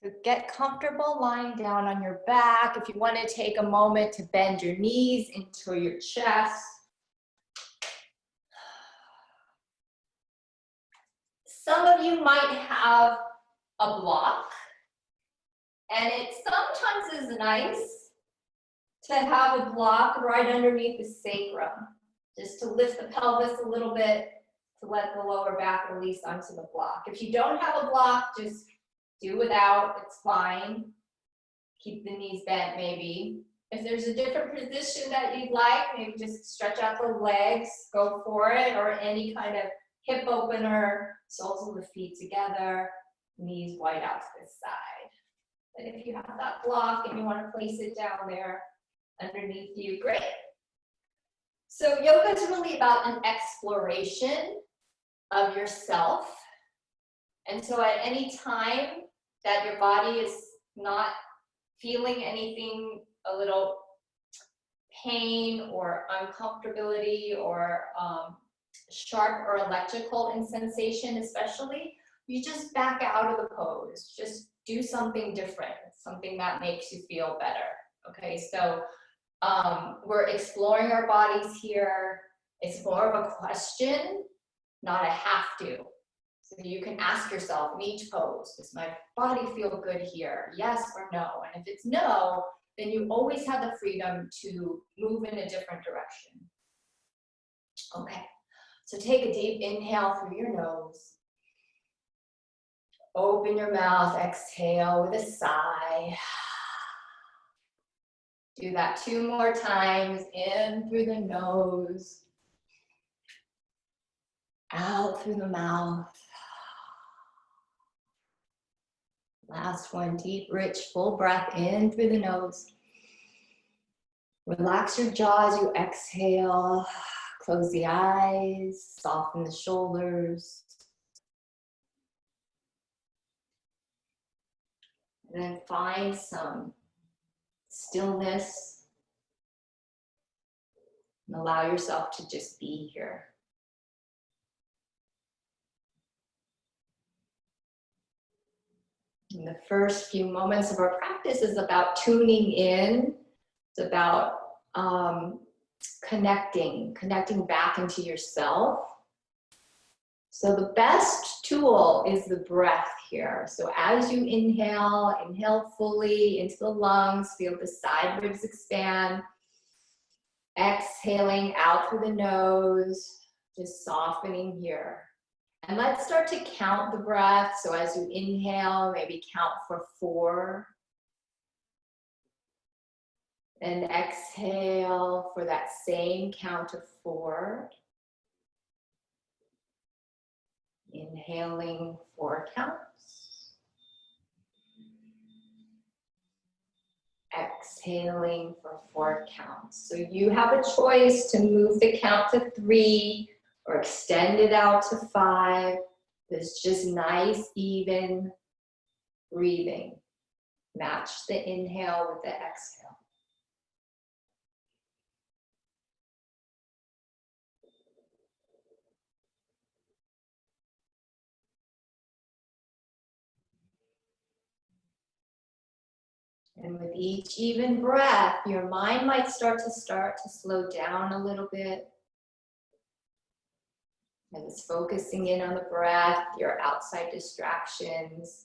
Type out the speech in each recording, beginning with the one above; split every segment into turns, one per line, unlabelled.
So get comfortable lying down on your back. If you want to take a moment to bend your knees into your chest. Some of you might have a block, and it sometimes is nice to have a block right underneath the sacrum, just to lift the pelvis a little bit, to let the lower back release onto the block. If you don't have a block, just do without, it's fine. Keep the knees bent maybe. If there's a different position that you'd like, maybe just stretch out the legs, go for it, or any kind of hip opener, soles of the feet together, knees wide out to the side. But if you have that block and you want to place it down there underneath you, great. So yoga is really about an exploration of yourself. And so at any time that your body is not feeling anything, a little pain or uncomfortability or sharp or electrical in sensation especially, you just back out of the pose. Just do something different, something that makes you feel better. Okay, so we're exploring our bodies here. It's more of a question, not a have to. So you can ask yourself in each pose, does my body feel good here? Yes or no? And if it's no, then you always have the freedom to move in a different direction. Okay, so take a deep inhale through your nose. Open your mouth, exhale with a sigh. Do that 2 more times, in through the nose, out through the mouth. Last one, deep, rich, full breath in through the nose. Relax your jaw as you exhale. Close the eyes, soften the shoulders. And then find some stillness. And allow yourself to just be here. And the first few moments of our practice is about tuning in. It's about connecting back into yourself. So the best tool is the breath here. So as you inhale fully into the lungs, feel the side ribs expand. Exhaling out through the nose, just softening here. And let's start to count the breath. So as you inhale, maybe count for 4. And exhale for that same count of 4. Inhaling 4 counts. Exhaling for 4 counts. So you have a choice to move the count to 3 or extend it out to 5. It's just nice, even breathing. Match the inhale with the exhale. And with each even breath, your mind might start to slow down a little bit. As it's focusing in on the breath, your outside distractions,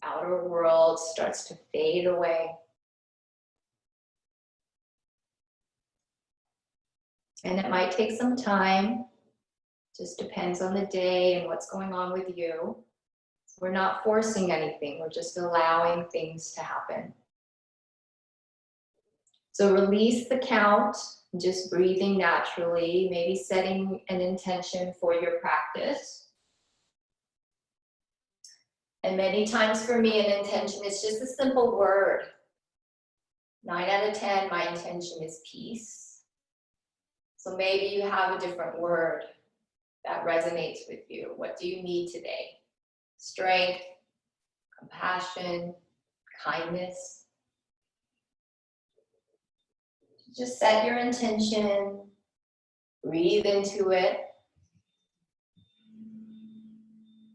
outer world starts to fade away. And it might take some time. Just depends on the day and what's going on with you. So we're not forcing anything. We're just allowing things to happen. So release the count, just breathing naturally, maybe setting an intention for your practice. And many times for me, an intention is just a simple word. 9 out of 10, my intention is peace. So maybe you have a different word that resonates with you. What do you need today? Strength, compassion, kindness. Just set your intention, breathe into it.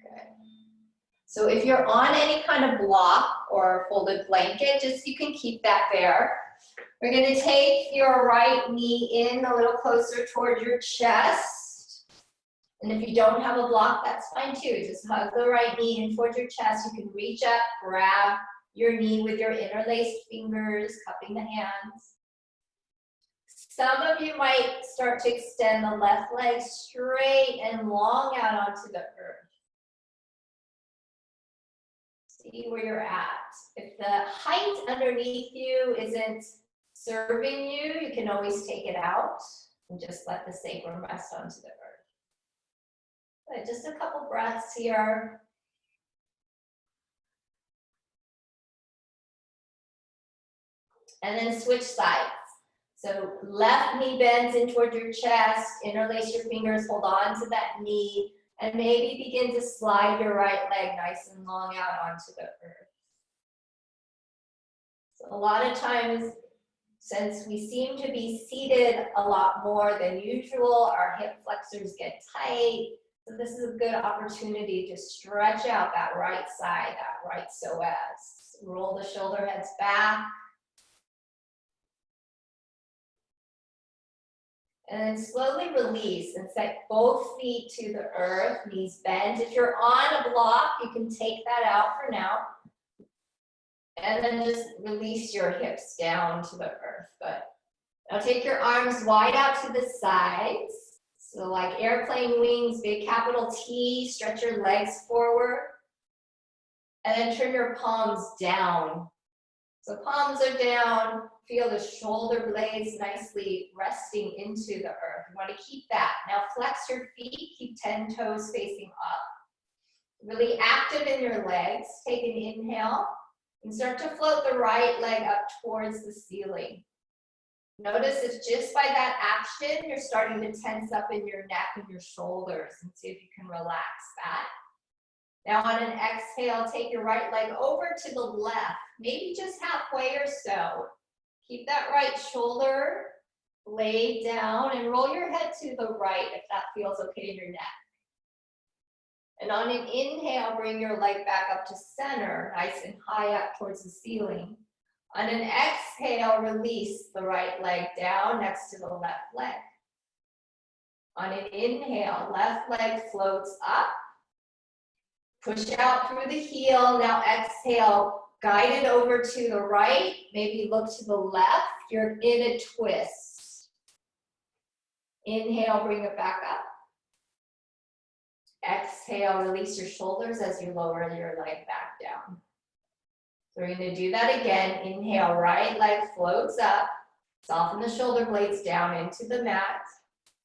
Good. So if you're on any kind of block or folded blanket, just you can keep that there. We're going to take your right knee in a little closer toward your chest. And if you don't have a block, that's fine too. Just hug the right knee in towards your chest. You can reach up, grab your knee with your interlaced fingers, cupping the hands. Some of you might start to extend the left leg straight and long out onto the earth. See where you're at. If the height underneath you isn't serving you, you can always take it out and just let the sacrum rest onto the earth. Good, just a couple breaths here. And then switch sides. So left knee bends in toward your chest, interlace your fingers, hold on to that knee, and maybe begin to slide your right leg nice and long out onto the earth. So a lot of times, since we seem to be seated a lot more than usual, our hip flexors get tight. So this is a good opportunity to stretch out that right side, that right psoas. Roll the shoulder heads back. And then slowly release and set both feet to the earth, knees bent. If you're on a block, you can take that out for now. And then just release your hips down to the earth. Good. Now take your arms wide out to the sides. So like airplane wings, big capital T, stretch your legs forward. And then turn your palms down. So palms are down. Feel the shoulder blades nicely resting into the earth. You want to keep that. Now flex your feet, keep 10 toes facing up. Really active in your legs. Take an inhale and start to float the right leg up towards the ceiling. Notice if just by that action, you're starting to tense up in your neck and your shoulders, and see if you can relax that. Now on an exhale, take your right leg over to the left, maybe just halfway or so. Keep that right shoulder laid down and roll your head to the right if that feels okay in your neck. And on an inhale, bring your leg back up to center, nice and high up towards the ceiling. On an exhale, release the right leg down next to the left leg. On an inhale, left leg floats up. Push out through the heel. Now exhale, guide it over to the right. Maybe look to the left. You're in a twist. Inhale, bring it back up. Exhale, release your shoulders as you lower your leg back down. So we're going to do that again. Inhale, right leg floats up. Soften the shoulder blades down into the mat.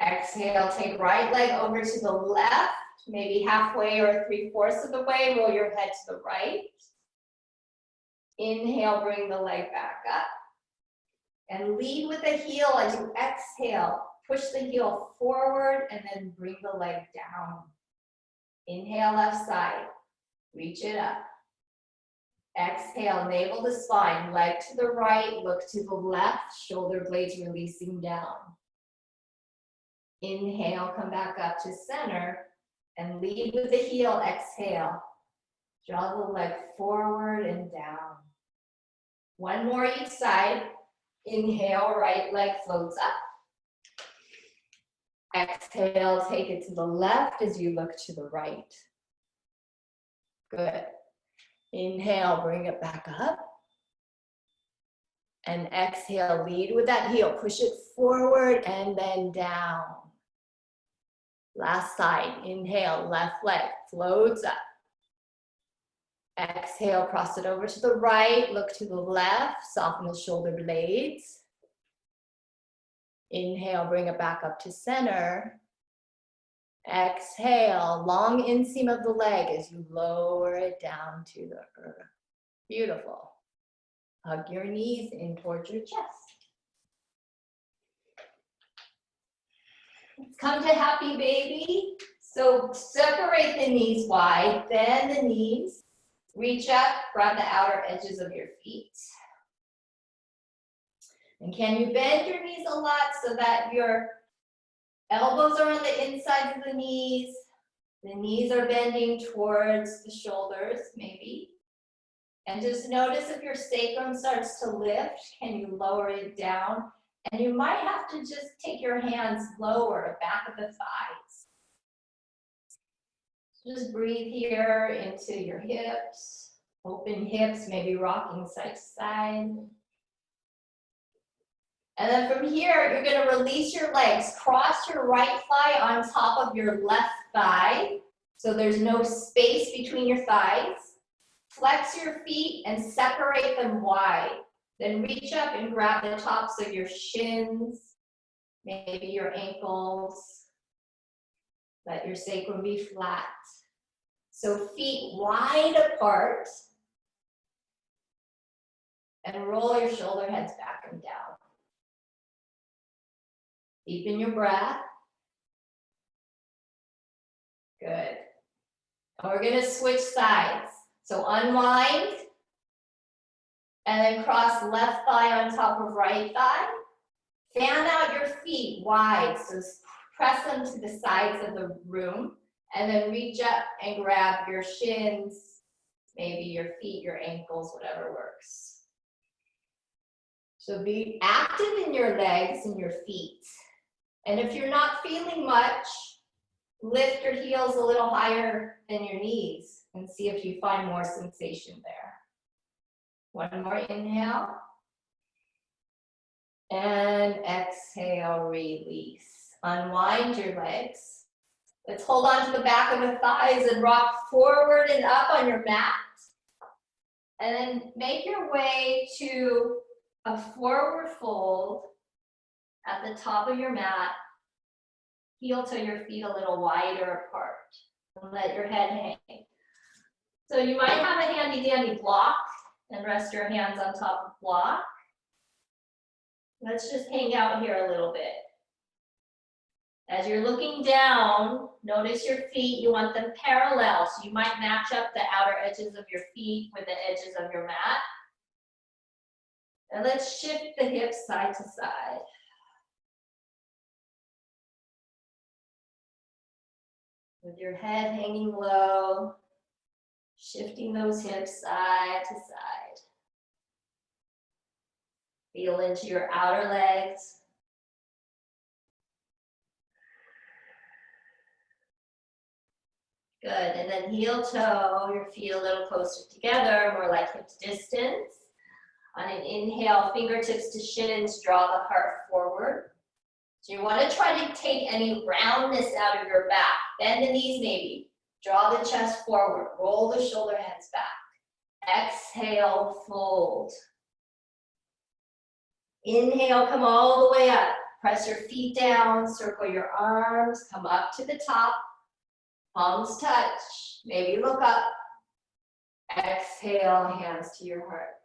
Exhale, take right leg over to the left. Maybe halfway or 3/4 of the way, roll your head to the right. Inhale, bring the leg back up. And lead with the heel as you exhale. Push the heel forward and then bring the leg down. Inhale, left side. Reach it up. Exhale, navel to spine, leg to the right, look to the left, shoulder blades releasing down. Inhale, come back up to center. And lead with the heel, exhale. Draw the leg forward and down. One more each side. Inhale, right leg floats up. Exhale, take it to the left as you look to the right. Good. Inhale, bring it back up. And exhale, lead with that heel. Push it forward and then down. Last side, inhale, left leg floats up. Exhale, cross it over to the right, look to the left, soften the shoulder blades. Inhale, bring it back up to center. Exhale, long inseam of the leg as you lower it down to the earth. Beautiful. Hug your knees in towards your chest. Let's come to happy baby. So separate the knees wide, bend the knees, reach up, grab the outer edges of your feet. And can you bend your knees a lot so that your elbows are on the inside of the knees? The knees are bending towards the shoulders, maybe. And just notice if your sacrum starts to lift, can you lower it down? And you might have to just take your hands lower, back of the thighs. Just breathe here into your hips, open hips, maybe rocking side to side. And then from here, you're gonna release your legs, cross your right thigh on top of your left thigh, so there's no space between your thighs. Flex your feet and separate them wide. Then reach up and grab the tops of your shins, maybe your ankles. Let your sacrum be flat. So feet wide apart. And roll your shoulder heads back and down. Deepen your breath. Good. And we're gonna switch sides. So unwind. And then cross left thigh on top of right thigh. Fan out your feet wide, so press them to the sides of the room. And then reach up and grab your shins, maybe your feet, your ankles, whatever works. So be active in your legs and your feet. And if you're not feeling much, lift your heels a little higher than your knees and see if you find more sensation there. One more inhale. And exhale, release. Unwind your legs. Let's hold on to the back of the thighs and rock forward and up on your mat. And then make your way to a forward fold at the top of your mat. Heel to your feet a little wider apart. And let your head hang. So you might have a handy dandy block and rest your hands on top of block. Let's just hang out here a little bit. As you're looking down, notice your feet, you want them parallel. So you might match up the outer edges of your feet with the edges of your mat. And let's shift the hips side to side. With your head hanging low, shifting those hips side to side. Feel into your outer legs. Good, and then heel toe, your feet a little closer together, more like hip distance. On an inhale, fingertips to shins, draw the heart forward. So you want to try to take any roundness out of your back. Bend the knees maybe. Draw the chest forward. Roll the shoulder heads back. Exhale, fold. Inhale, come all the way up. Press your feet down, circle your arms, come up to the top. Palms touch, maybe look up. Exhale, hands to your heart.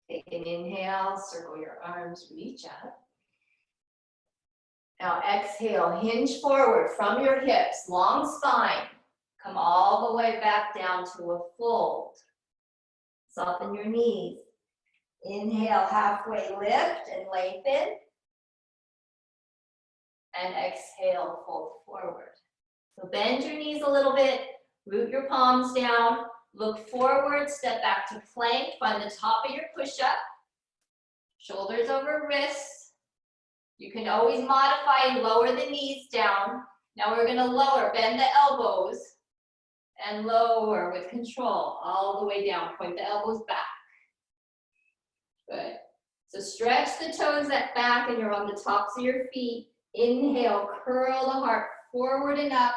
Take an inhale, circle your arms, reach up. Now exhale, hinge forward from your hips, long spine. Come all the way back down to a fold. Soften your knees. Inhale, halfway lift and lengthen. And exhale, fold forward. So bend your knees a little bit, root your palms down, look forward, step back to plank, find the top of your push-up, shoulders over wrists. You can always modify and lower the knees down. Now we're gonna lower, bend the elbows, and lower with control, all the way down, point the elbows back. Good. So stretch the toes back and you're on the tops of your feet. Inhale, curl the heart forward and up.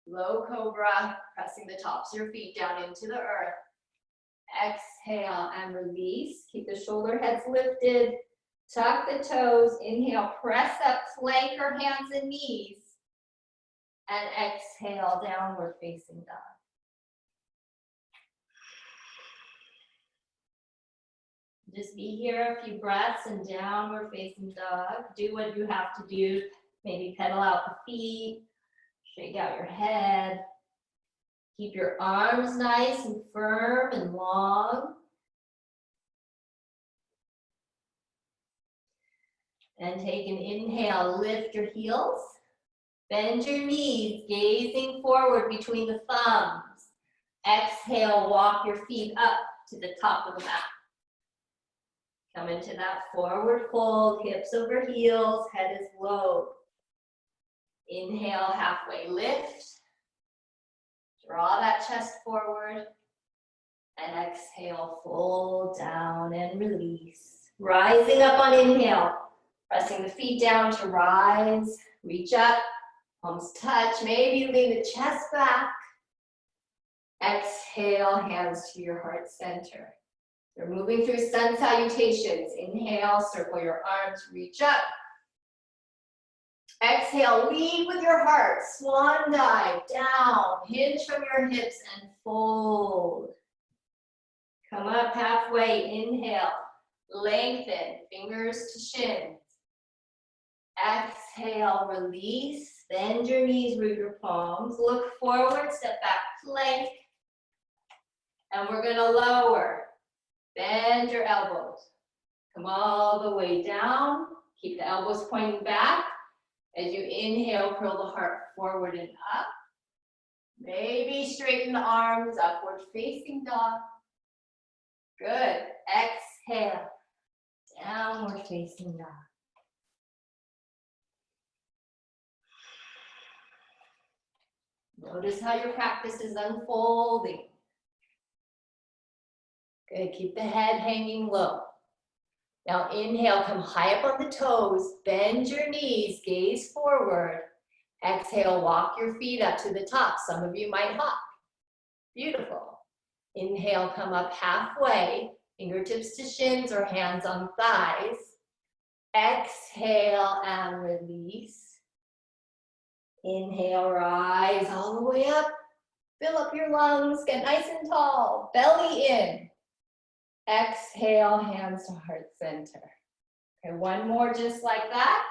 Low cobra, pressing the tops of your feet down into the earth. Exhale and release. Keep the shoulder heads lifted. Tuck the toes. Inhale, press up, plank your hands and knees. And exhale, downward facing dog. Just be here a few breaths and downward facing dog. Do what you have to do. Maybe pedal out the feet, shake out your head. Keep your arms nice and firm and long. And take an inhale, lift your heels. Bend your knees, gazing forward between the thumbs. Exhale, walk your feet up to the top of the mat. Come into that forward fold, hips over heels, head is low. Inhale, halfway lift. Draw that chest forward. And exhale, fold down and release. Rising up on inhale, pressing the feet down to rise. Reach up, palms touch. Maybe lean the chest back. Exhale, hands to your heart center. You're moving through sun salutations. Inhale, circle your arms, reach up. Exhale, lead with your heart. Swan dive, down. Hinge from your hips and fold. Come up halfway, inhale. Lengthen, fingers to shins. Exhale, release. Bend your knees, root your palms. Look forward, step back, plank. And we're gonna lower. Bend your elbows. Come all the way down. Keep the elbows pointing back. As you inhale, curl the heart forward and up. Maybe straighten the arms, upward facing dog. Good. Exhale. Downward facing dog. Notice how your practice is unfolding. Good. Keep the head hanging low. Now inhale, come high up on the toes, bend your knees, gaze forward. Exhale, walk your feet up to the top. Some of you might hop. Beautiful. Inhale, come up halfway, fingertips to shins or hands on thighs. Exhale and release. Inhale, rise all the way up. Fill up your lungs, get nice and tall, belly in. Exhale, hands to heart center. Okay, one more just like that.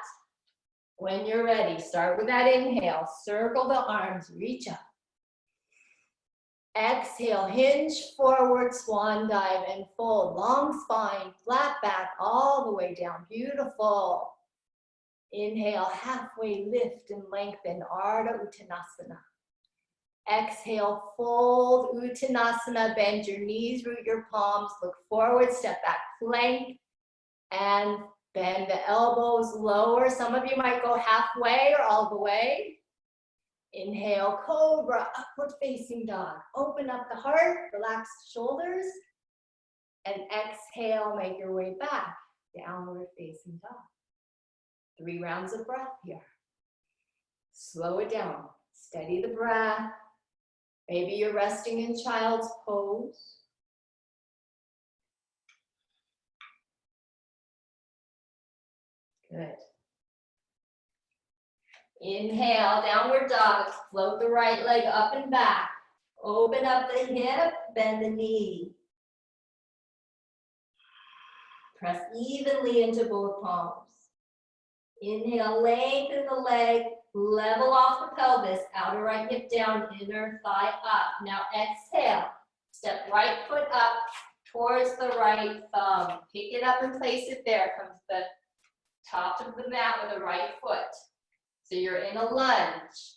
When you're ready, start with that inhale. Circle the arms, reach up. Exhale, hinge forward, swan dive and fold. Long spine, flat back, all the way down. Beautiful. Inhale, halfway lift and lengthen, Ardha Uttanasana. Exhale, fold, Uttanasana, bend your knees, root your palms, look forward, step back, plank, and bend the elbows lower. Some of you might go halfway or all the way. Inhale, cobra, upward facing dog. Open up the heart, relax the shoulders, and exhale, make your way back, downward facing dog. 3 rounds of breath here. Slow it down, steady the breath. Maybe you're resting in child's pose. Good. Inhale, downward dog. Float the right leg up and back. Open up the hip, bend the knee. Press evenly into both palms. Inhale, lengthen the leg. Level off the pelvis, outer right hip down, inner thigh up. Now exhale, step right foot up towards the right thumb. Pick it up and place it there. Come to the top of the mat with the right foot. So you're in a lunge.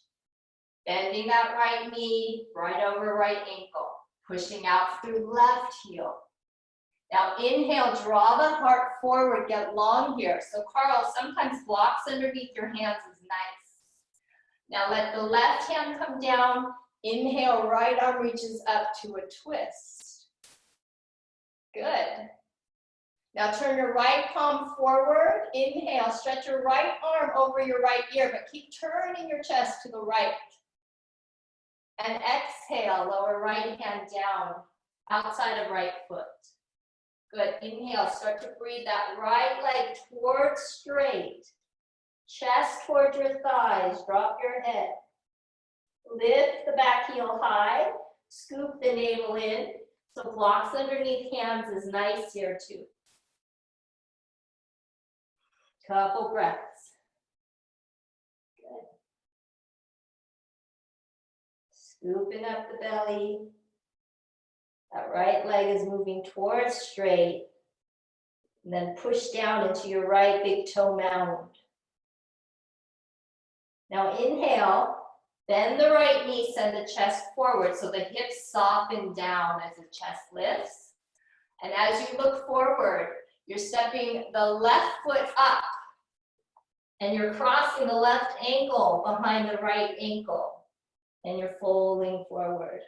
Bending that right knee, right over right ankle. Pushing out through left heel. Now inhale, draw the heart forward, get long here. So Carl, sometimes blocks underneath your hands is nice. Now let the left hand come down. Inhale, right arm reaches up to a twist. Good. Now turn your right palm forward. Inhale, stretch your right arm over your right ear, but keep turning your chest to the right. And exhale, lower right hand down, outside of right foot. Good. Inhale, start to breathe that right leg towards straight. Chest towards your thighs, drop your head. Lift the back heel high, scoop the navel in. So blocks underneath hands is nice here too. Couple breaths. Good. Scooping up the belly. That right leg is moving towards straight. And then push down into your right big toe mound. Now inhale, bend the right knee, send the chest forward so the hips soften down as the chest lifts. And as you look forward, you're stepping the left foot up and you're crossing the left ankle behind the right ankle and you're folding forward.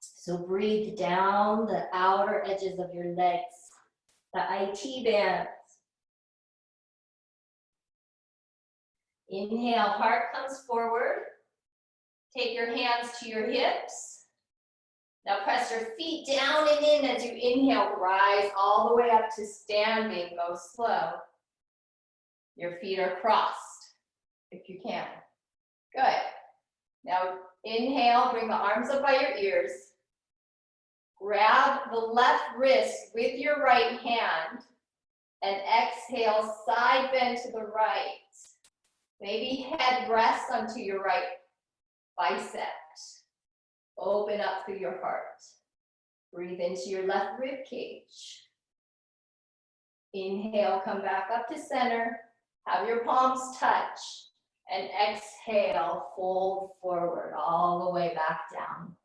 So breathe down the outer edges of your legs, the IT bands. Inhale, heart comes forward. Take your hands to your hips. Now press your feet down and in as you inhale, rise all the way up to standing, go slow. Your feet are crossed, if you can. Good. Now inhale, bring the arms up by your ears. Grab the left wrist with your right hand and exhale, side bend to the right. Maybe head rests onto your right bicep. Open up through your heart. Breathe into your left rib cage. Inhale, come back up to center. Have your palms touch. And exhale, fold forward all the way back down.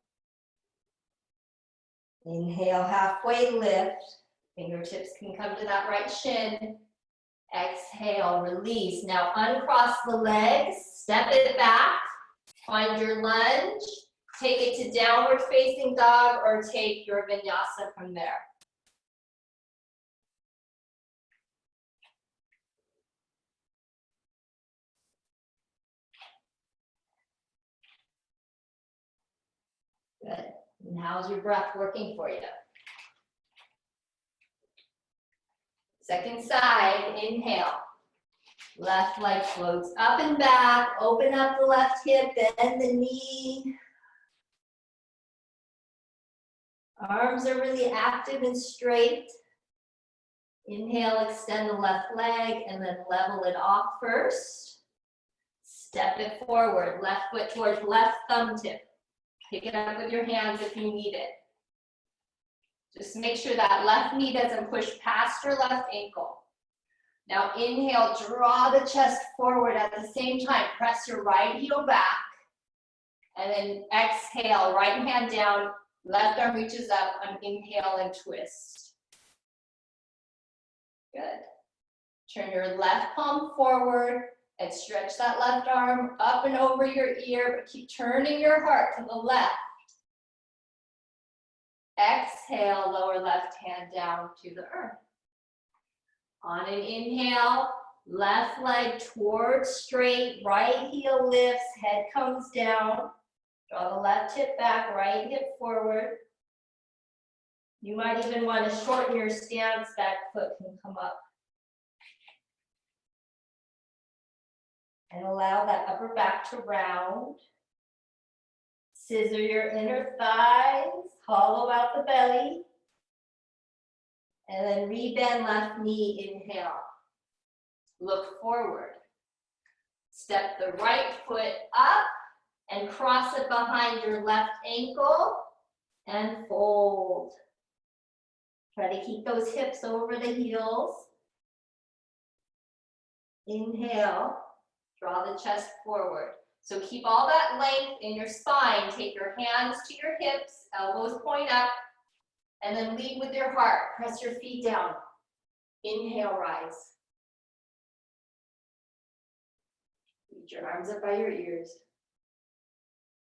Inhale, halfway lift. Fingertips can come to that right shin. Exhale, release. Now uncross the legs, step it back, find your lunge, take it to downward facing dog or take your vinyasa from there. Good. And how's your breath working for you? Second side, inhale. Left leg floats up and back. Open up the left hip, bend the knee. Arms are really active and straight. Inhale, extend the left leg and then level it off first. Step it forward, left foot towards left thumb tip. Pick it up with your hands if you need it. Just make sure that left knee doesn't push past your left ankle. Now inhale, draw the chest forward at the same time. Press your right heel back. And then exhale, right hand down, left arm reaches up, and inhale and twist. Good. Turn your left palm forward and stretch that left arm up and over your ear, but keep turning your heart to the left. Exhale, lower left hand down to the earth. On an inhale, left leg towards straight, right heel lifts, head comes down. Draw the left hip back, right hip forward. You might even want to shorten your stance, back foot can come up. And allow that upper back to round. Scissor your inner thighs, hollow out the belly. And then rebend left knee, inhale. Look forward. Step the right foot up and cross it behind your left ankle and fold. Try to keep those hips over the heels. Inhale, draw the chest forward. So keep all that length in your spine. Take your hands to your hips, elbows point up, and then lead with your heart. Press your feet down. Inhale, rise. Reach your arms up by your ears.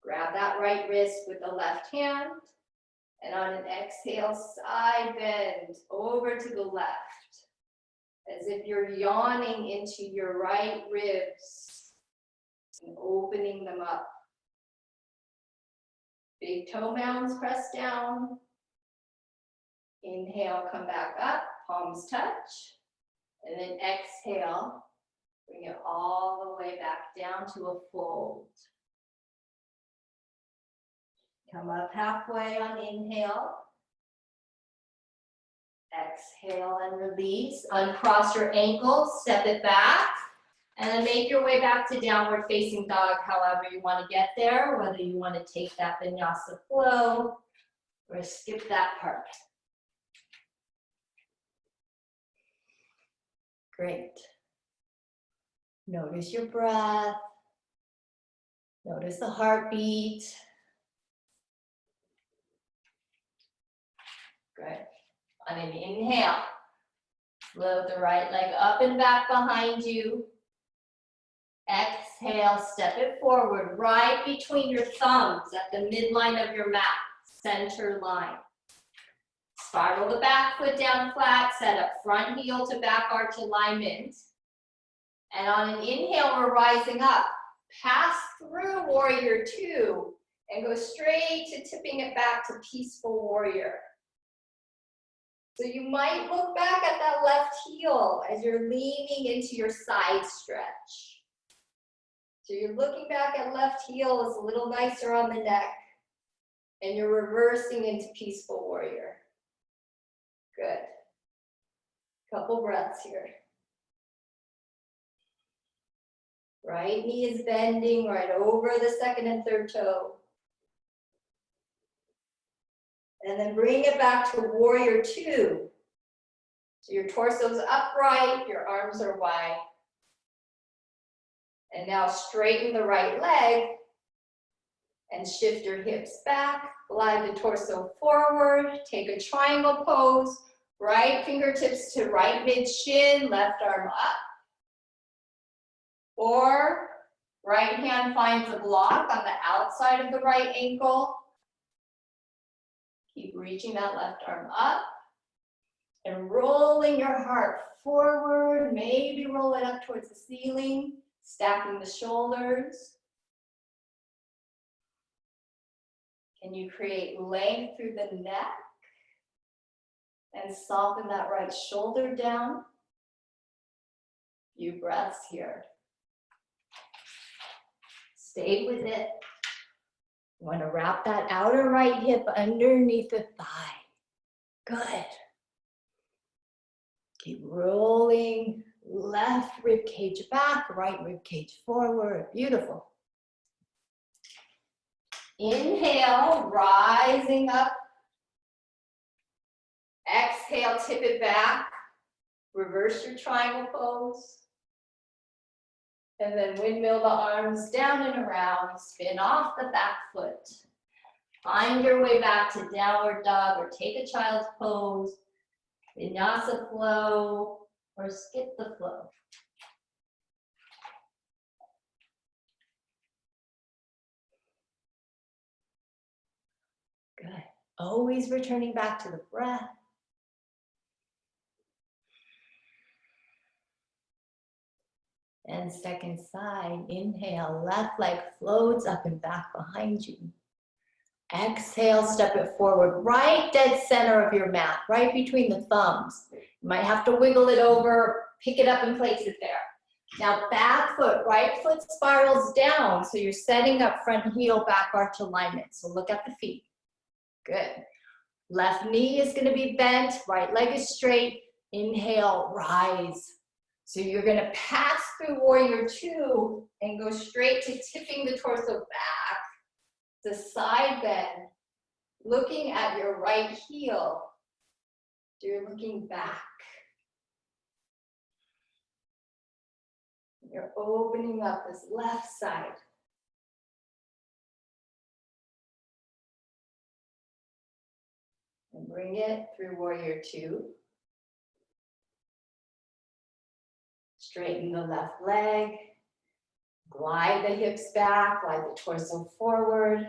Grab that right wrist with the left hand. And on an exhale, side bend over to the left. As if you're yawning into your right ribs and opening them up. Big toe mounds press down. Inhale, come back up, palms touch. And then exhale, bring it all the way back down to a fold. Come up halfway on inhale. Exhale and release. Uncross your ankles, step it back. And then make your way back to downward facing dog, however you want to get there, whether you want to take that vinyasa flow or skip that part. Great. Notice your breath. Notice the heartbeat. Good. On an inhale, float the right leg up and back behind you. Exhale, step it forward, right between your thumbs at the midline of your mat, center line. Spiral the back foot down flat, set up front heel to back arch alignment. And on an inhale, we're rising up. Pass through warrior two and go straight to tipping it back to peaceful warrior. So you might look back at that left heel as you're leaning into your side stretch. So you're looking back at left heel is a little nicer on the neck, and you're reversing into peaceful warrior. Good. Couple breaths here. Right knee is bending right over the second and third toe. And then bring it back to warrior two. So your torso's upright, your arms are wide. And now straighten the right leg and shift your hips back, glide the torso forward, take a triangle pose, right fingertips to right mid shin, left arm up. Or right hand finds a block on the outside of the right ankle. Keep reaching that left arm up and rolling your heart forward, maybe roll it up towards the ceiling. Stacking the shoulders. Can you create length through the neck and soften that right shoulder down? Few breaths here. Stay with it. You want to wrap that outer right hip underneath the thigh. Good. Keep rolling. Left rib cage back, right rib cage forward. Beautiful. Inhale, rising up. Exhale, tip it back. Reverse your triangle pose. And then windmill the arms down and around. Spin off the back foot. Find your way back to downward dog or take a child's pose. Vinyasa flow. Or skip the flow. Good. Always returning back to the breath. And second side, inhale, left leg floats up and back behind you. Exhale, step it forward, right dead center of your mat, right between the thumbs. You might have to wiggle it over, pick it up and place it there. Now back foot, right foot spirals down, so you're setting up front heel, back arch alignment. So look at the feet. Good. Left knee is going to be bent, right leg is straight. Inhale, rise. So you're going to pass through warrior two and go straight to tipping the torso back. The side bend, looking at your right heel. So you're looking back. You're opening up this left side. And bring it through warrior two. Straighten the left leg. Glide the hips back, glide the torso forward,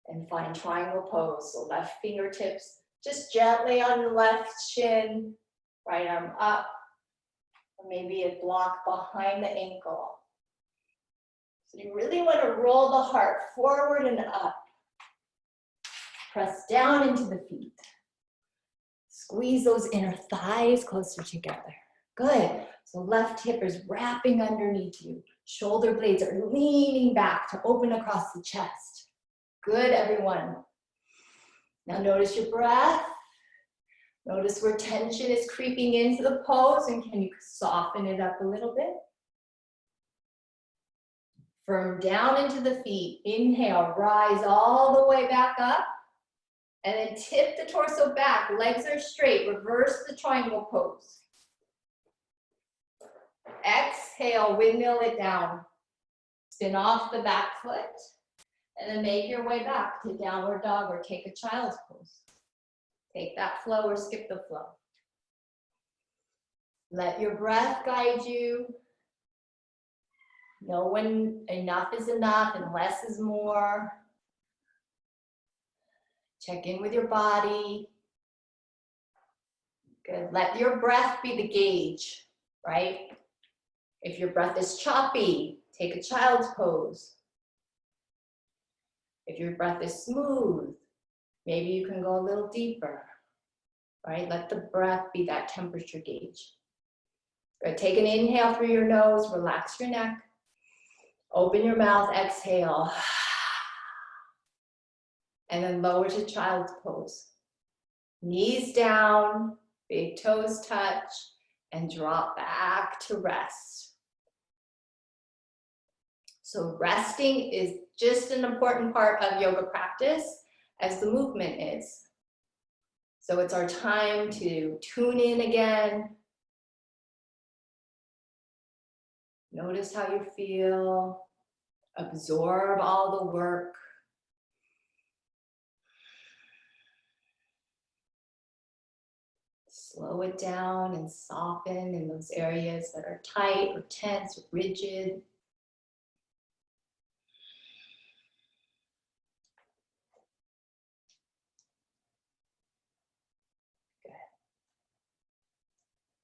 and find triangle pose. So left fingertips just gently on the left shin, right arm up, or maybe a block behind the ankle. So you really want to roll the heart forward and up. Press down into the feet. Squeeze those inner thighs closer together. Good. So left hip is wrapping underneath you. Shoulder blades are leaning back to open across the chest. Good, everyone. Now notice your breath. Notice where tension is creeping into the pose, and can you soften it up a little bit? Firm down into the feet. Inhale, rise all the way back up. And then tip the torso back. Legs are straight. Reverse the triangle pose. Exhale, windmill it down. Spin off the back foot, and then make your way back to downward dog or take a child's pose. Take that flow or skip the flow. Let your breath guide you. Know when enough is enough and less is more. Check in with your body. Good. Let your breath be the gauge, right? If your breath is choppy, take a child's pose. If your breath is smooth, maybe you can go a little deeper, right? Let the breath be that temperature gauge. Good. Take an inhale through your nose, relax your neck. Open your mouth, exhale. And then lower to child's pose. Knees down, big toes touch, and drop back to rest. So resting is just an important part of yoga practice as the movement is. So it's our time to tune in again. Notice how you feel. Absorb all the work. Slow it down and soften in those areas that are tight or tense or rigid. Good.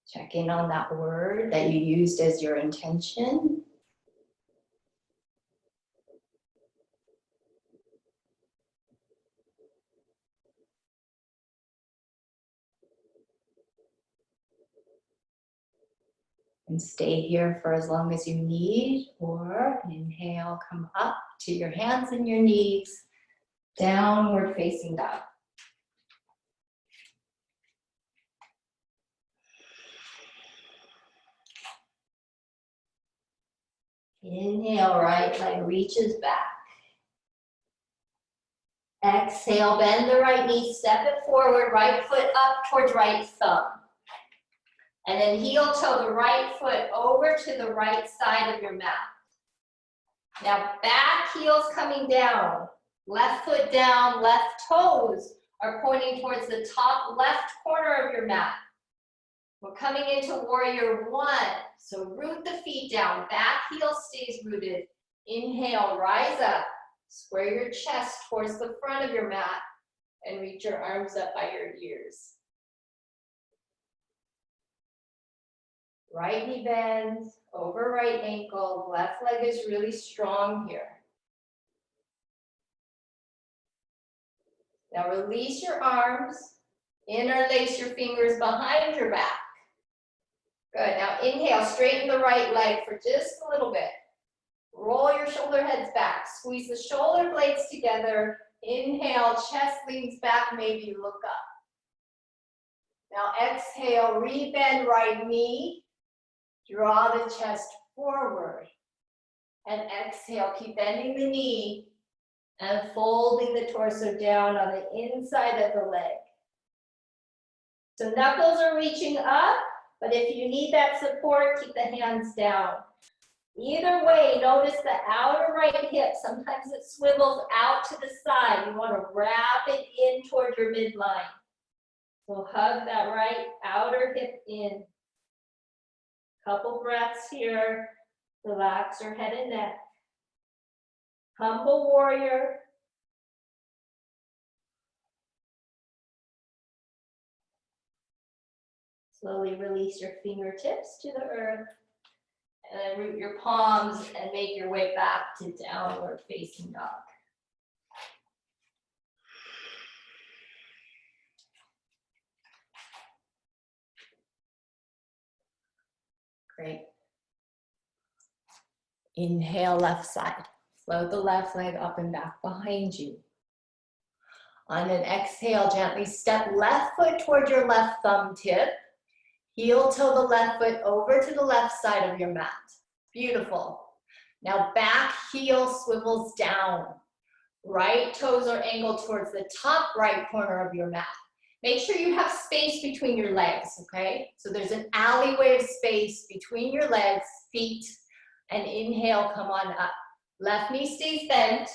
Check in on that word that you used as your intention. And stay here for as long as you need, or inhale, come up to your hands and your knees, downward facing dog. Inhale, right leg reaches back. Exhale, bend the right knee, step it forward, right foot up towards right thumb. And then heel toe the right foot over to the right side of your mat. Now back heel's coming down, left foot down, left toes are pointing towards the top left corner of your mat. We're coming into warrior one. So root the feet down, back heel stays rooted. Inhale, rise up, square your chest towards the front of your mat and reach your arms up by your ears. Right knee bends, over right ankle, left leg is really strong here. Now release your arms, interlace your fingers behind your back. Good, now inhale, straighten the right leg for just a little bit. Roll your shoulder heads back, squeeze the shoulder blades together. Inhale, chest leans back, maybe look up. Now exhale, rebend right knee. Draw the chest forward. And exhale, keep bending the knee and folding the torso down on the inside of the leg. So knuckles are reaching up, but if you need that support, keep the hands down. Either way, notice the outer right hip. Sometimes it swivels out to the side. You want to wrap it in toward your midline. So hug that right outer hip in. Couple breaths here. Relax your head and neck. Humble warrior. Slowly release your fingertips to the earth. And then root your palms and make your way back to downward facing dog. Great. Inhale, left side. Float the left leg up and back behind you. On an exhale, gently step left foot toward your left thumb tip. Heel toe the left foot over to the left side of your mat. Beautiful. Now back heel swivels down. Right toes are angled towards the top right corner of your mat. Make sure you have space between your legs, okay? So there's an alleyway of space between your legs, feet, and inhale, come on up. Left knee stays bent,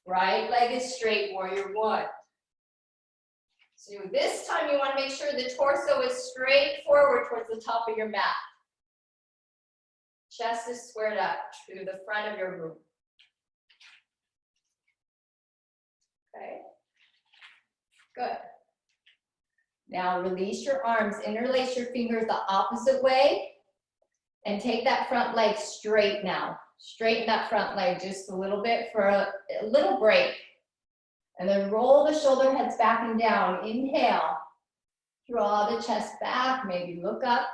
right leg is straight, warrior one. So this time you want to make sure the torso is straight forward towards the top of your mat. Chest is squared up to the front of your room. Okay, good. Now release your arms, interlace your fingers the opposite way, and take that front leg straight now. Straighten that front leg just a little bit for a little break. And then roll the shoulder heads back and down. Inhale, draw the chest back, maybe look up.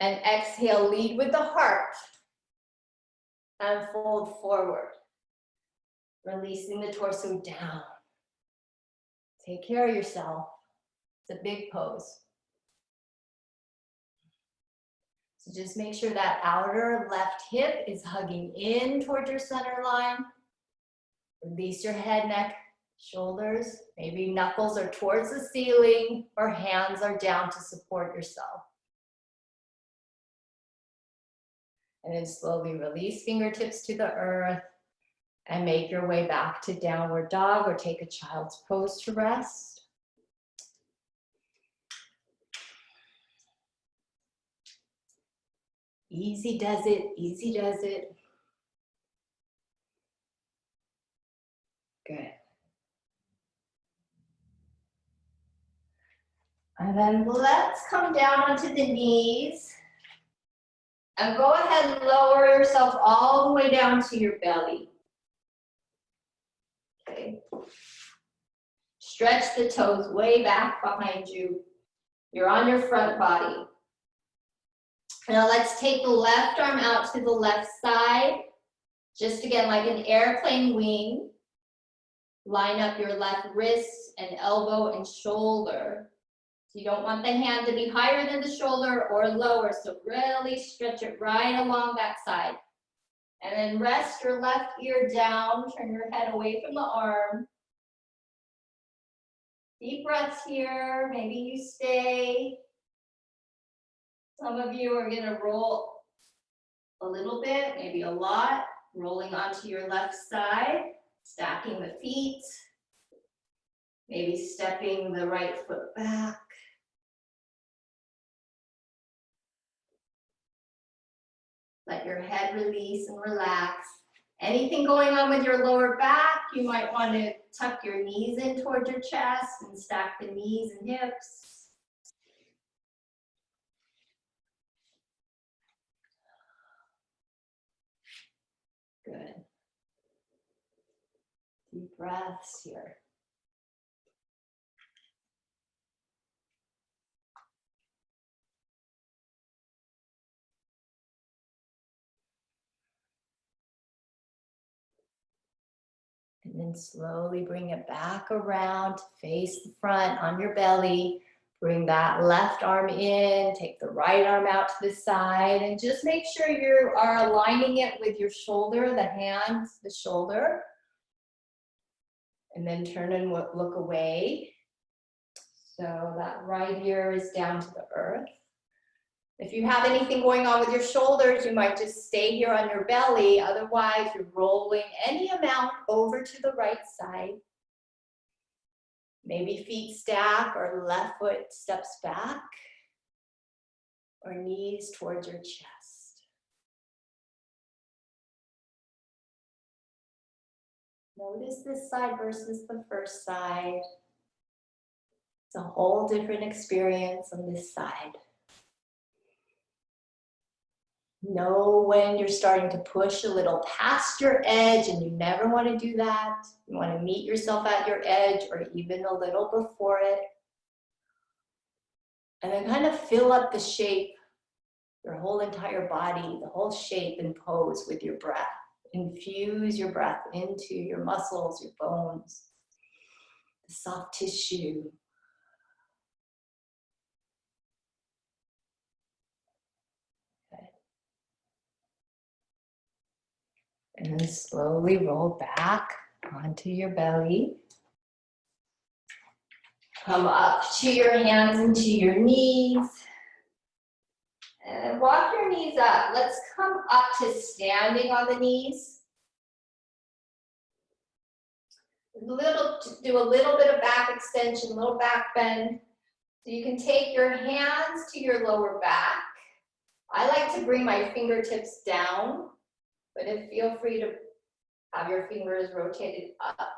And exhale, lead with the heart. And fold forward. Releasing the torso down. Take care of yourself. It's a big pose. So just make sure that outer left hip is hugging in towards your center line. Release your head, neck, shoulders. Maybe knuckles are towards the ceiling or hands are down to support yourself. And then slowly release fingertips to the earth and make your way back to downward dog or take a child's pose to rest. Easy does it, easy does it. Good. And then let's come down onto the knees. And go ahead and lower yourself all the way down to your belly. Okay. Stretch the toes way back behind you. You're on your front body. Now let's take the left arm out to the left side. Just again, like an airplane wing. Line up your left wrist and elbow and shoulder. So you don't want the hand to be higher than the shoulder or lower. So really stretch it right along that side. And then rest your left ear down. Turn your head away from the arm. Deep breaths here. Maybe you stay. Some of you are going to roll a little bit, maybe a lot, rolling onto your left side, stacking the feet, maybe stepping the right foot back. Let your head release and relax. Anything going on with your lower back, you might want to tuck your knees in towards your chest and stack the knees and hips. Good. Deep breaths here. And then slowly bring it back around to face the front on your belly. Bring that left arm in, take the right arm out to the side, and just make sure you are aligning it with your shoulder, the hands, the shoulder. And then turn and look away. So that right ear is down to the earth. If you have anything going on with your shoulders, you might just stay here on your belly. Otherwise, you're rolling any amount over to the right side. Maybe feet stack or left foot steps back or knees towards your chest. Notice this side versus the first side. It's a whole different experience on this side. Know when you're starting to push a little past your edge, and you never want to do that. You want to meet yourself at your edge or even a little before it. And then kind of fill up the shape, your whole entire body, the whole shape and pose with your breath. Infuse your breath into your muscles, your bones, the soft tissue. And then slowly roll back onto your belly. Come up to your hands and to your knees. And walk your knees up. Let's come up to standing on the knees. Do a little bit of back extension, little back bend. So you can take your hands to your lower back. I like to bring my fingertips down, but feel free to have your fingers rotated up.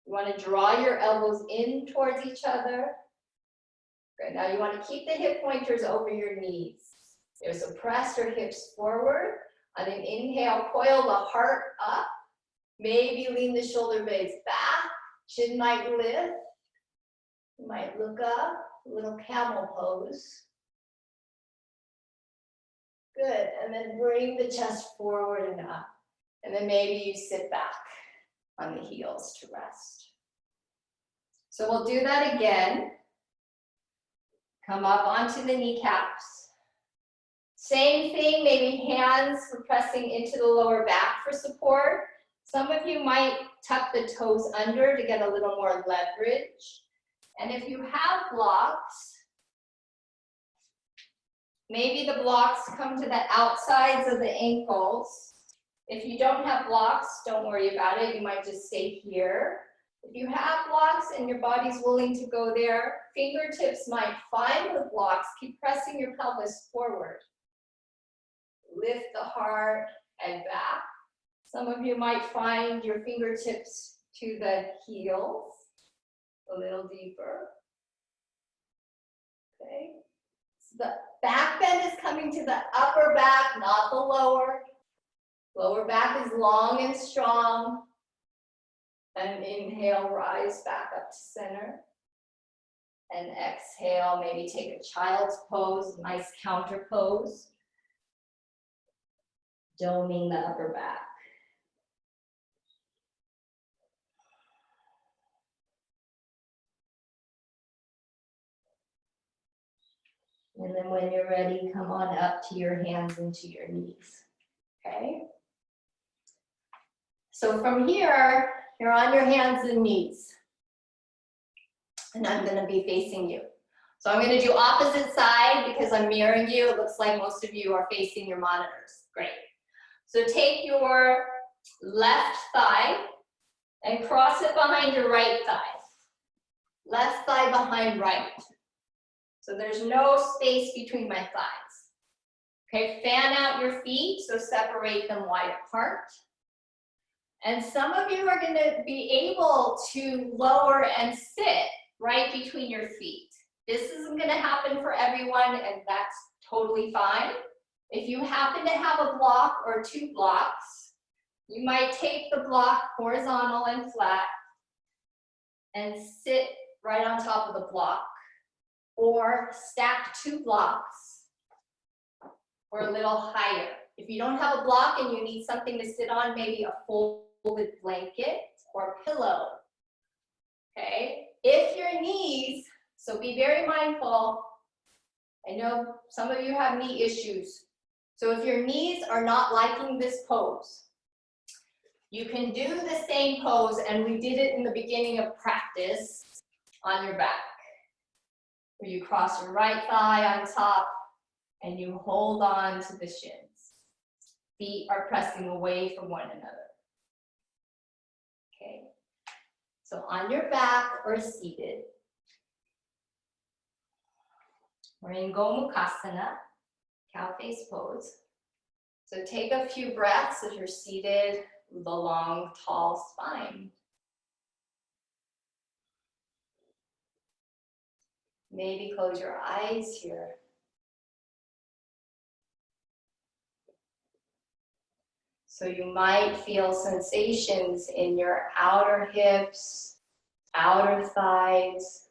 You want to draw your elbows in towards each other. Good. Now you want to keep the hip pointers over your knees. So press your hips forward. On an inhale, coil the heart up. Maybe lean the shoulder blades back. Chin might lift. You might look up, a little camel pose. Good, and then bring the chest forward and up. And then maybe you sit back on the heels to rest. So we'll do that again. Come up onto the kneecaps. Same thing, maybe hands for pressing into the lower back for support. Some of you might tuck the toes under to get a little more leverage. And if you have blocks, maybe the blocks come to the outsides of the ankles. If you don't have blocks, don't worry about it. You might just stay here. If you have blocks and your body's willing to go there, fingertips might find the blocks. Keep pressing your pelvis forward. Lift the heart and back. Some of you might find your fingertips to the heels, a little deeper. Okay. So the back bend is coming to the upper back, not the lower. Lower back is long and strong. And inhale, rise back up to center. And exhale, maybe take a child's pose, nice counter pose. Doming the upper back. And then when you're ready, come on up to your hands and to your knees, okay? So from here, you're on your hands and knees. And I'm gonna be facing you. So I'm gonna do opposite side because I'm mirroring you. It looks like most of you are facing your monitors. Great. So take your left thigh and cross it behind your right thigh. Left thigh behind right. So there's no space between my thighs. Okay, fan out your feet, so separate them wide apart. And some of you are gonna be able to lower and sit right between your feet. This isn't gonna happen for everyone, and that's totally fine. If you happen to have a block or two blocks, you might take the block horizontal and flat and sit right on top of the block, or stack two blocks or a little higher. If you don't have a block and you need something to sit on, maybe a folded blanket or pillow, okay? If your knees, so be very mindful. I know some of you have knee issues. So if your knees are not liking this pose, you can do the same pose, and we did it in the beginning of practice on your back, where you cross your right thigh on top and you hold on to the shins. Feet are pressing away from one another. Okay, so on your back or seated, we're in Gomukhasana, cow face pose. So take a few breaths if you're seated with a long, tall spine. Maybe close your eyes here. So you might feel sensations in your outer hips, outer thighs.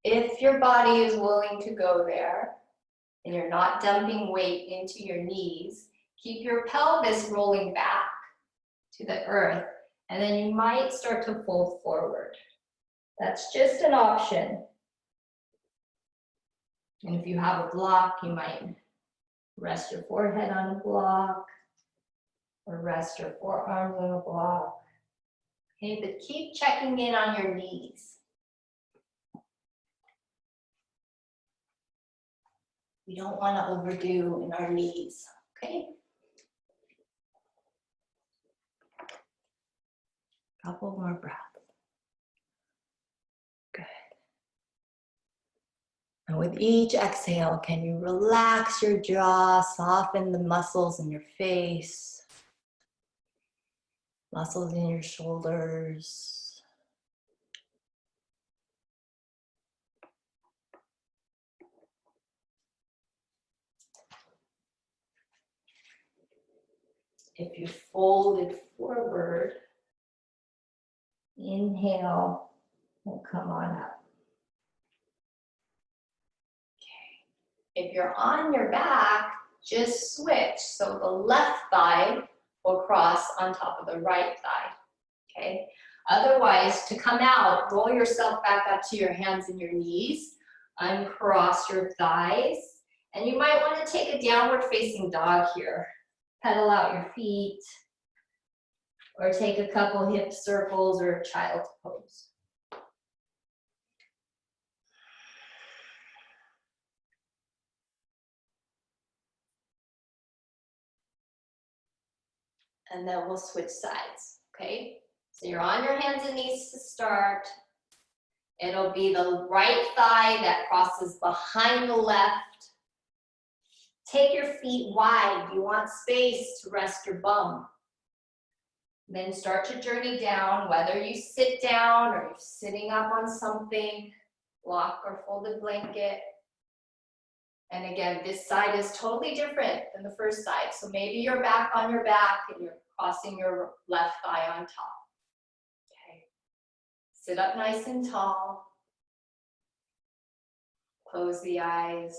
If your body is willing to go there and you're not dumping weight into your knees, keep your pelvis rolling back to the earth, and then you might start to fold forward. That's just an option. And if you have a block, you might rest your forehead on a block or rest your forearms on a block. Okay, but keep checking in on your knees. We don't want to overdo in our knees, okay? Couple more breaths. Good. And with each exhale, can you relax your jaw, soften the muscles in your face, muscles in your shoulders. If you folded forward, inhale, and come on up. Okay. If you're on your back, just switch. So the left thigh will cross on top of the right thigh. Okay. Otherwise, to come out, roll yourself back up to your hands and your knees, uncross your thighs, and you might want to take a downward facing dog here. Pedal out your feet, or take a couple hip circles or child's pose. And then we'll switch sides, okay? So you're on your hands and knees to start. It'll be the right thigh that crosses behind the left. Take your feet wide. You want space to rest your bum. Then start to journey down, whether you sit down or you're sitting up on something, block or folded blanket. And again, this side is totally different than the first side. So maybe you're back on your back and you're crossing your left thigh on top. Okay. Sit up nice and tall. Close the eyes.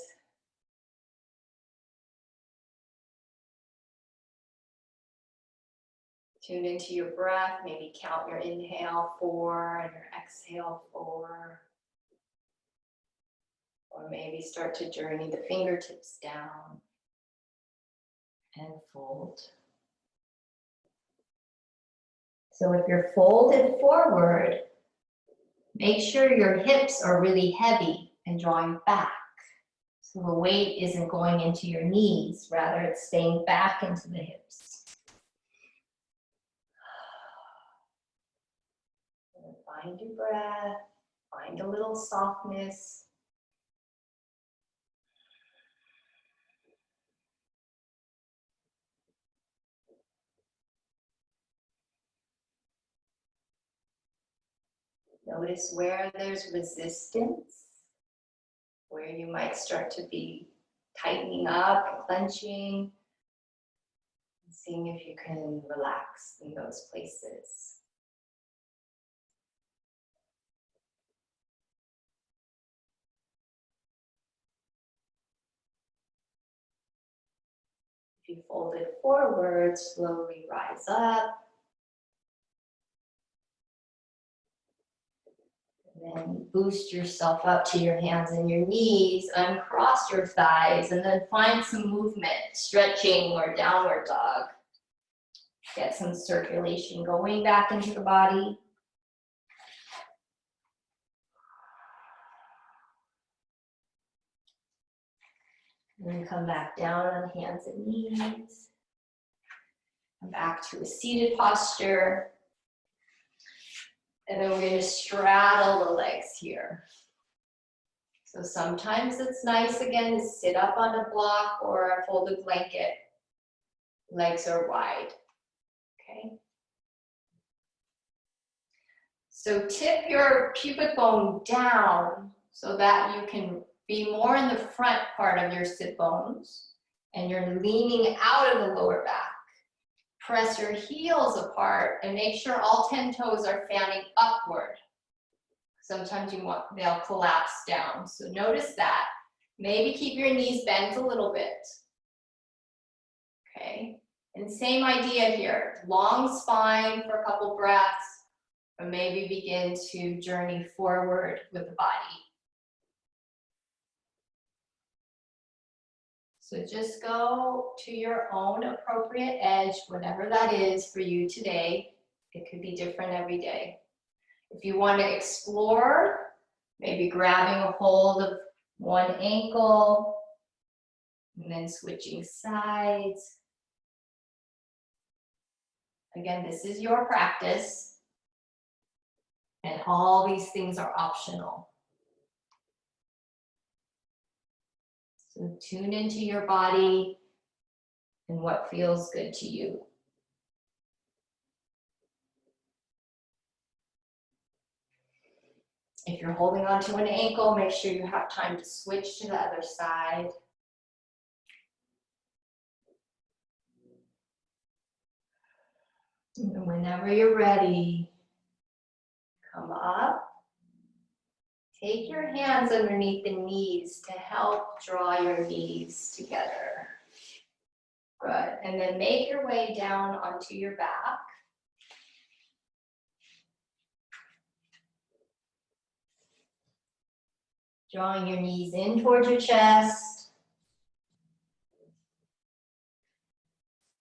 Tune into your breath. Maybe count your inhale 4 and your exhale 4. Or maybe start to journey the fingertips down and fold. So if you're folded forward, make sure your hips are really heavy and drawing back. So the weight isn't going into your knees, rather it's staying back into the hips. And find your breath, find a little softness. Notice where there's resistance, where you might start to be tightening up and clenching, and seeing if you can relax in those places. If you fold it forward, slowly rise up. And then boost yourself up to your hands and your knees, uncross your thighs, and then find some movement, stretching or downward dog. Get some circulation going back into the body. And then come back down on hands and knees. Come back to a seated posture. And then we're going to straddle the legs here. So sometimes it's nice again to sit up on a block or a folded blanket. Legs are wide. Okay. So tip your pubic bone down so that you can be more in the front part of your sit bones, and you're leaning out of the lower back. Press your heels apart and make sure all 10 toes are fanning upward. Sometimes they'll collapse down. So notice that. Maybe keep your knees bent a little bit. Okay. And same idea here. Long spine for a couple breaths, or maybe begin to journey forward with the body. So just go to your own appropriate edge, whatever that is for you today. It could be different every day. If you want to explore, maybe grabbing a hold of one ankle and then switching sides. Again, this is your practice, and all these things are optional. So tune into your body and what feels good to you. If you're holding onto an ankle, make sure you have time to switch to the other side. And whenever you're ready, come up. Take your hands underneath the knees to help draw your knees together. Good. And then make your way down onto your back. Drawing your knees in towards your chest.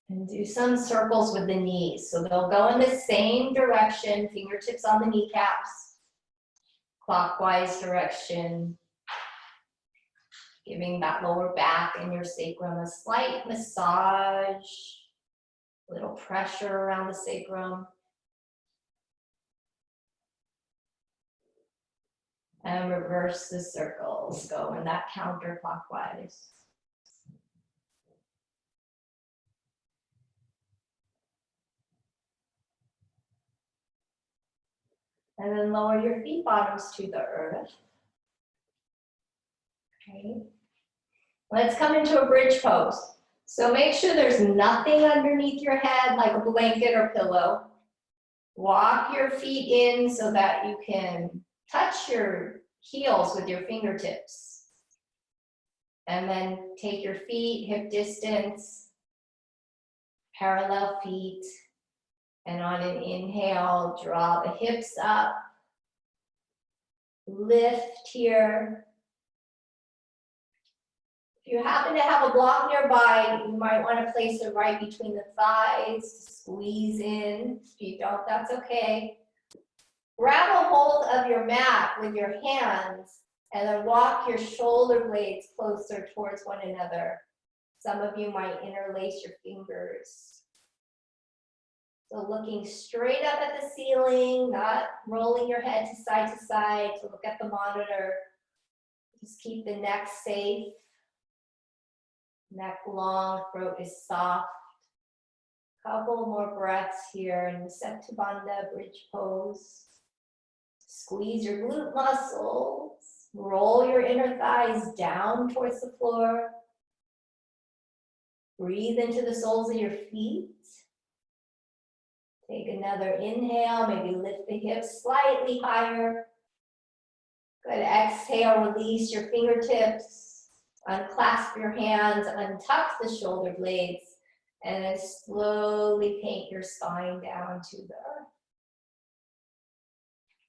And do some circles with the knees. So they'll go in the same direction, fingertips on the kneecaps, clockwise direction, giving that lower back and your sacrum a slight massage, a little pressure around the sacrum. And reverse the circles, go in that counterclockwise. And then lower your feet bottoms to the earth. Okay. Let's come into a bridge pose. So make sure there's nothing underneath your head like a blanket or pillow. Walk your feet in so that you can touch your heels with your fingertips. And then take your feet hip distance, parallel feet. And on an inhale, draw the hips up. Lift here. If you happen to have a block nearby, you might want to place it right between the thighs, squeeze in. If you don't, that's okay. Grab a hold of your mat with your hands and then walk your shoulder blades closer towards one another. Some of you might interlace your fingers. So looking straight up at the ceiling, not rolling your head to side to look at the monitor. Just keep the neck safe. Neck long, throat is soft. Couple more breaths here in the Setu Bandha bridge pose. Squeeze your glute muscles. Roll your inner thighs down towards the floor. Breathe into the soles of your feet. Take another inhale, maybe lift the hips slightly higher. Good, exhale, release your fingertips. Unclasp your hands, untuck the shoulder blades, and then slowly paint your spine down to the earth.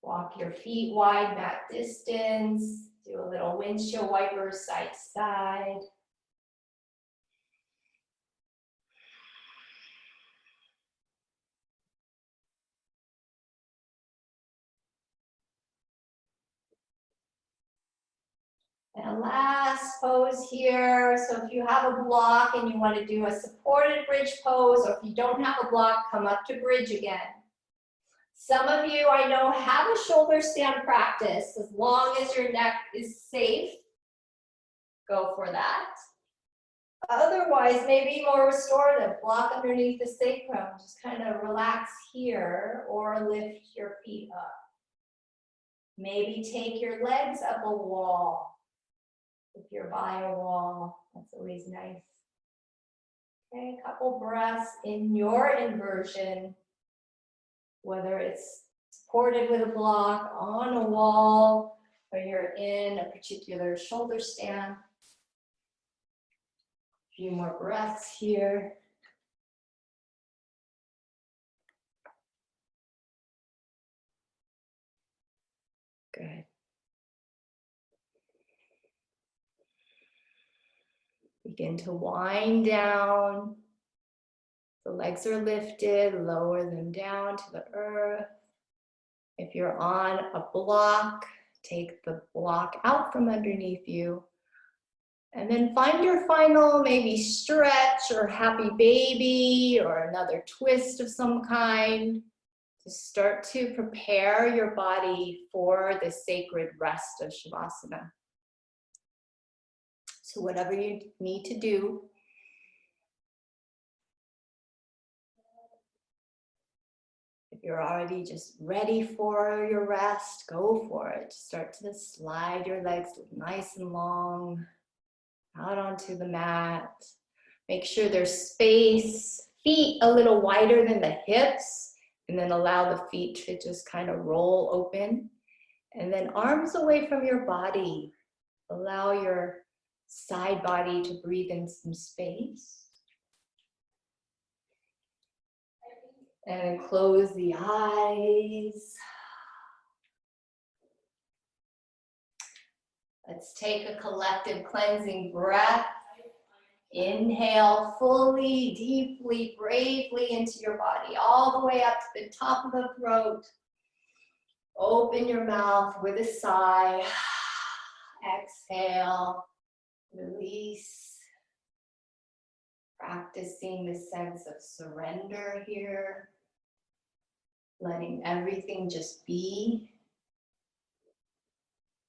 Walk your feet wide, mat distance. Do a little windshield wipers side to side. And last pose here. So if you have a block and you want to do a supported bridge pose, or if you don't have a block, come up to bridge again. Some of you I know have a shoulder stand practice. As long as your neck is safe, go for that. Otherwise, maybe more restorative, block underneath the sacrum. Just kind of relax here or lift your feet up. Maybe take your legs up a wall. If you're by a wall, that's always nice. Okay, a couple breaths in your inversion, whether it's supported with a block on a wall or you're in a particular shoulder stand. A few more breaths here. Good. Begin to wind down
The legs are lifted, lower them down to the earth. If you're on a block, take the block out from underneath you. And then find your final maybe stretch or happy baby or another twist of some kind to start to prepare your body for the sacred rest of Shavasana. So whatever you need to do, if you're already just ready for your rest, go for it. Start to slide your legs nice and long out onto the mat. Make sure there's space, feet a little wider than the hips, and then allow the feet to just kind of roll open. And then arms away from your body. Allow your side body to breathe in some space. And close the eyes. Let's take a collective cleansing breath. Inhale fully, deeply, bravely into your body, all the way up to the top of the throat. Open your mouth with a sigh. Exhale, release. Practicing the sense of surrender here. Letting everything just be.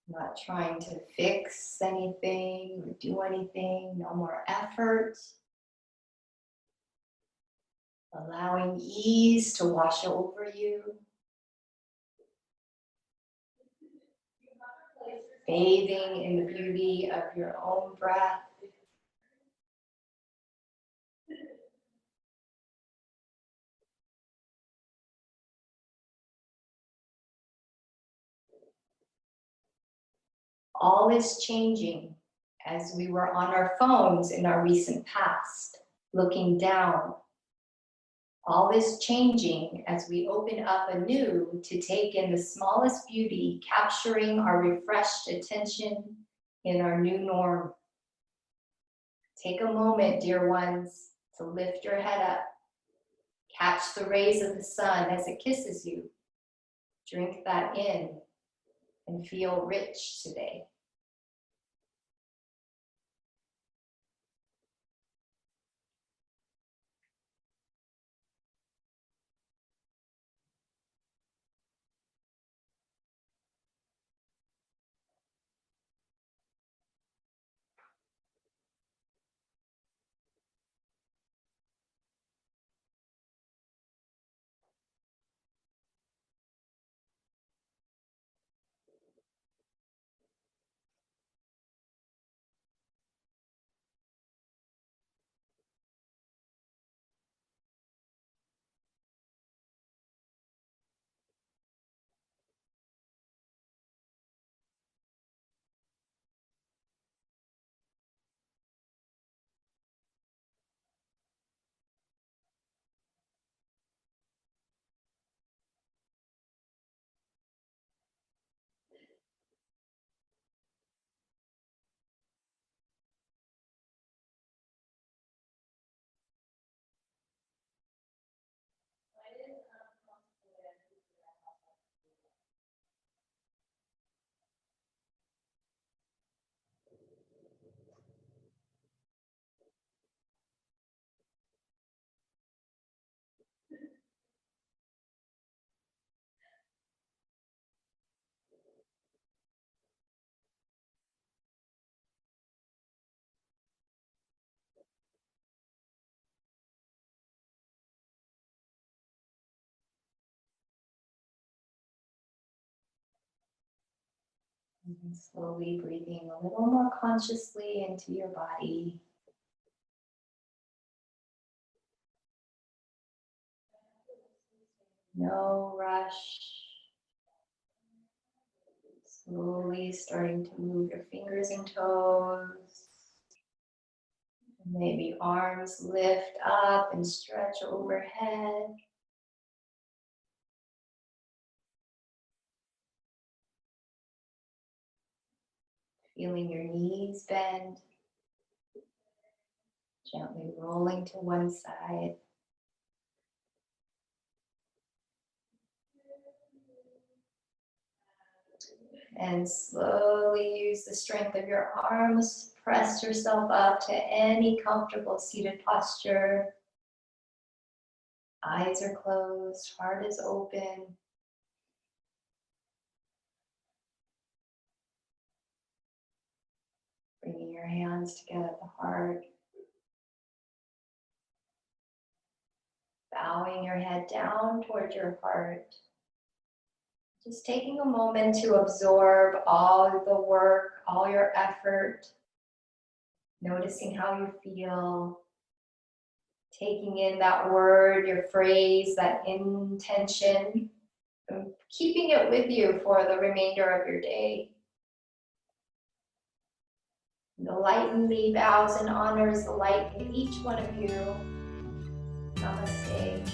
Not trying to fix anything or do anything, no more effort. Allowing ease to wash over you. Bathing in the beauty of your own breath. All is changing as we were on our phones in our recent past, looking down. All is changing as we open up anew to take in the smallest beauty, capturing our refreshed attention in our new norm. Take a moment, dear ones, to lift your head up. Catch the rays of the sun as it kisses you. Drink that in and feel rich today. And slowly breathing a little more consciously into your body. No rush. Slowly starting to move your fingers and toes. Maybe arms lift up and stretch overhead. Feeling your knees bend. Gently rolling to one side. And slowly use the strength of your arms. Press yourself up to any comfortable seated posture. Eyes are closed, heart is open. Bringing your hands together at the heart. Bowing your head down toward your heart. Just taking a moment to absorb all the work, all your effort. Noticing how you feel. Taking in that word, your phrase, that intention. And keeping it with you for the remainder of your day. The light in me bows and honors the light in each one of you. Namaste.